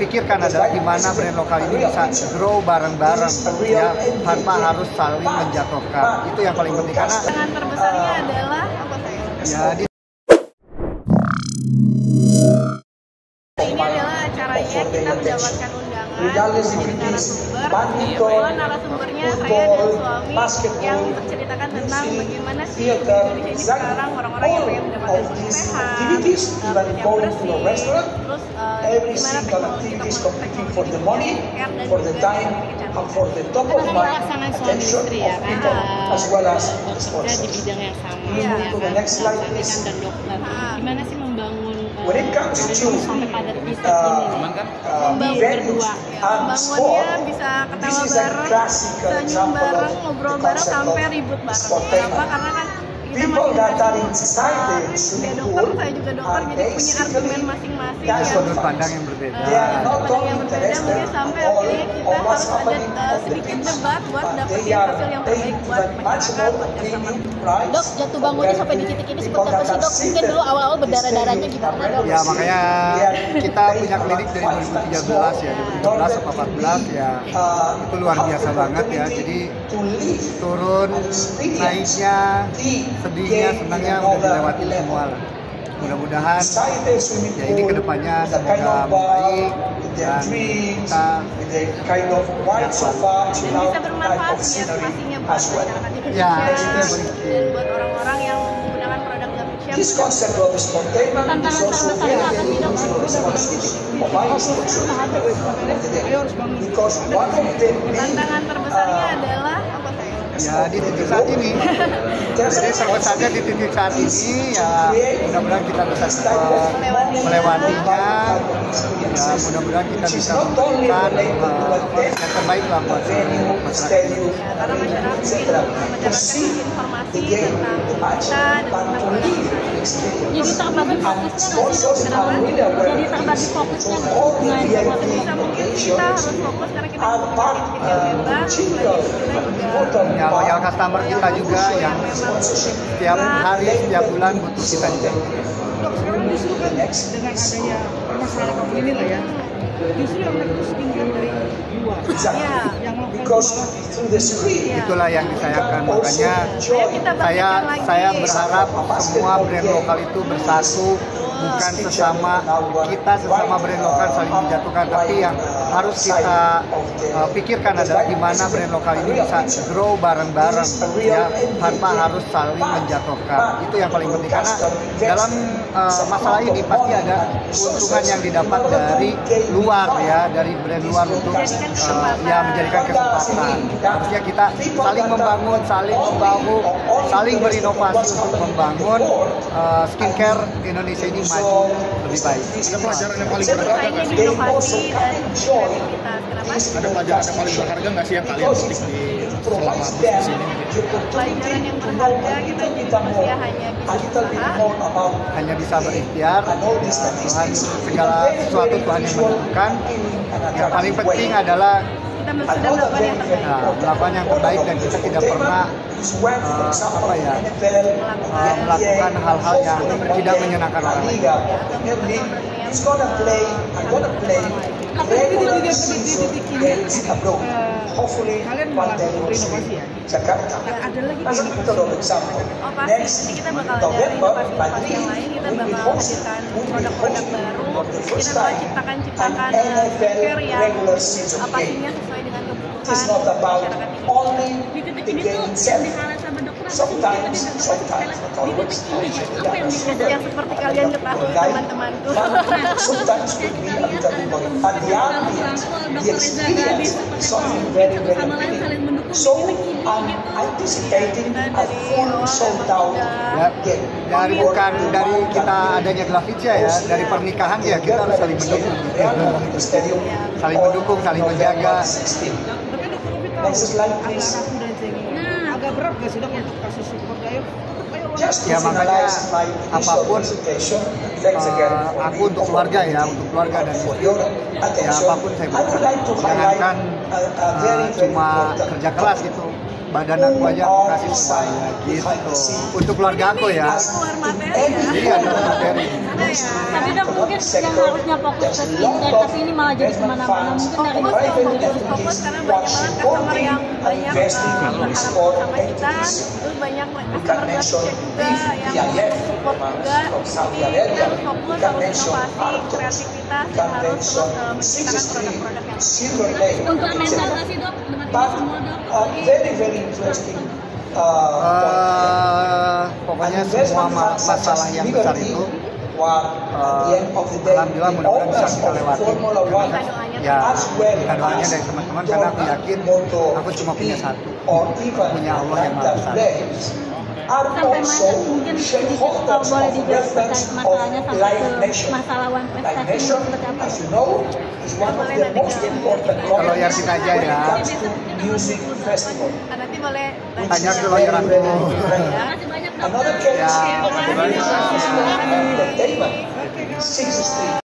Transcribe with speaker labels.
Speaker 1: pikirkan adalah gimana brand lokal ini bisa grow bareng-bareng ya, tanpa harus saling menjatuhkan. Itu yang paling penting karena
Speaker 2: tantangan terbesarnya adalah apa saya?
Speaker 1: Ya,
Speaker 2: ini adalah acaranya kita mendapatkan undangan dari narasumber. Kebetulan narasumbernya saya dan suami yang menceritakan tentang bagaimana sih di Indonesia ini sekarang orang-orang yang pengen mendapatkan hidup sehat, yang bersih, terus gimana teknologi kita competing for the money, for the time, and for the top of mind attention of people as well as sports.
Speaker 3: Di bidang yang sama,
Speaker 2: ya
Speaker 3: kan, pendidikan dan dokter. Gimana sih membangun
Speaker 1: when it
Speaker 3: comes to
Speaker 1: sampai
Speaker 3: pada titik ini berdua,
Speaker 2: membangunnya bisa ketawa bareng, senyum bareng, ngobrol bareng sampai ribut bareng. Kenapa? Karena kan kita masih dia dokter, saya juga dokter, jadi punya argumen masing-masing yang
Speaker 1: sudut pandang yang berbeda.
Speaker 2: Mungkin sampai akhirnya kita harus ada sedikit debat buat dapetin hasil yang terbaik buat masyarakat, buat customer.
Speaker 3: Dok, jatuh bangunnya sampai di titik ini seperti apa sih, Dok? Mungkin dulu awal-awal berdarah-darahnya gimana, Dok?
Speaker 1: Ya makanya kita punya klinik dari 2013 ya, 2013 atau 2014 ya, itu luar biasa banget ya. Jadi turun naiknya, sedihnya, senangnya udah dilewati semua lah. Mudah-mudahan ya ini kedepannya semoga membaik dan kita
Speaker 2: bisa bermanfaat ya pastinya buat masyarakat Indonesia dan buat orang-orang yang menggunakan produk Gavisya.
Speaker 3: Tantangan terbesarnya apa sih, Dok?
Speaker 2: Tantangan terbesarnya adalah apa saya?
Speaker 1: Ya di titik saat ini, jadi terbesarnya di titik saat ini ya mudah-mudahan kita bisa melewatinya, ya mudah-mudahan kita bisa memberikan yang terbaik lah buat masyarakat.
Speaker 2: Karena masyarakat mendapatkan informasi tentang kita dan tentang
Speaker 3: Jadi terbagi fokusnya jadi terbagi fokusnya dengan
Speaker 2: bisa mungkin kita harus fokus karena kita punya yang bebas, kita juga
Speaker 1: Ya loyal customer kita juga yang setiap hari, setiap bulan butuh kita juga.
Speaker 4: Dok, sekarang justru kan dengan adanya permasalahan COVID ini lah ya, justru yang terus tinggal dari luar, yang lokal
Speaker 1: Itulah yang disayangkan, makanya saya berharap semua brand lokal itu bersatu, bukan sesama brand lokal saling menjatuhkan, tapi yang harus kita pikirkan adalah gimana brand lokal ini bisa grow bareng-bareng ya, tanpa harus saling menjatuhkan. Itu yang paling penting karena dalam masalah ini pasti ada keuntungan yang didapat dari luar ya, dari brand luar untuk ya menjadikan kesempatan. Harusnya kita saling membangun, saling berinovasi untuk membangun skincare Indonesia ini maju lebih baik.
Speaker 5: Ada pelajaran yang paling berharga nggak sih? Ada pelajaran yang paling berharga nggak sih yang kalian petik di selama bisnis ini?
Speaker 2: Pelajaran yang berharga kita jadi manusia
Speaker 1: hanya bisa berikhtiar. Tuhan segala sesuatu Tuhan yang menentukan. Yang paling penting adalah
Speaker 2: kita
Speaker 1: melakukan yang terbaik dan kita tidak pernah melakukan hal-hal yang tidak menyenangkan orang lain.
Speaker 4: Tapi di titik ini, kalian melakukan inovasi ya? Ada lagi inovasi?
Speaker 2: Oh pasti, nanti kita bakal ada inovasi yang lain, kita bakal hadirkan produk-produk baru, kita bakal ciptakan skincare yang pastinya sesuai dengan kebutuhan masyarakat Indonesia.
Speaker 3: Di titik ini tuh yang di-highlight sama dokter apa sih? Di titik ini apa yang di-highlight?
Speaker 2: Yang seperti kalian ketahui teman-temanku.
Speaker 3: Dokter Reza Gadis seperti itu sama lain saling mendukung
Speaker 1: dari kita adanya Gavisya ya, dari pernikahan ya kita harus saling mendukung, saling menjaga.
Speaker 4: Tapi dokter Ubi tahu agak rapuh dan cengeng. Agak berat nggak sih, Dok, untuk kasus support ayo?
Speaker 1: Ya makanya apapun aku untuk keluarga ya, untuk keluarga dan istri ya apapun saya berikan. Jangankan cuma kerja keras gitu, badan aku aja aku kasih semuanya gitu. Untuk keluarga aku ya.
Speaker 2: Keluar materi ya.
Speaker 1: Iya, keluar materi.
Speaker 2: Ada ya.
Speaker 3: Tapi Dok, mungkin yang harusnya fokus ke skincare, tapi ini malah jadi kemana-mana. Mungkin dari
Speaker 2: Fokus karena banyak banget customer yang banyak berharap sama kita, terus banyak customer Indonesia juga yang support juga. Jadi kita harus fokus, harus inovasi, kreativitas, dan harus terus menciptakan produk-produk yang
Speaker 3: untuk implementasi Dok, dengan ini semua Dok.
Speaker 6: Very interesting.
Speaker 1: Pokoknya semua masalah yang besar itu alhamdulillah mudah-mudahan bisa kita lewati. Ya, kita doanya dari teman-teman karena aku yakin aku cuma punya satu, punya Allah yang Maha Besar.
Speaker 3: Sampai mana mungkin sedikit kalau boleh dijawab terkait masalahnya sampai ke masalah One Prestasi seperti apa?
Speaker 1: Kalau yang kita aja ya,
Speaker 2: nanti boleh
Speaker 1: tanya ke lawyer aku.
Speaker 3: Terima kasih banyak Dok.
Speaker 1: Ya, terima kasih.
Speaker 6: Entertainment. 6 Street.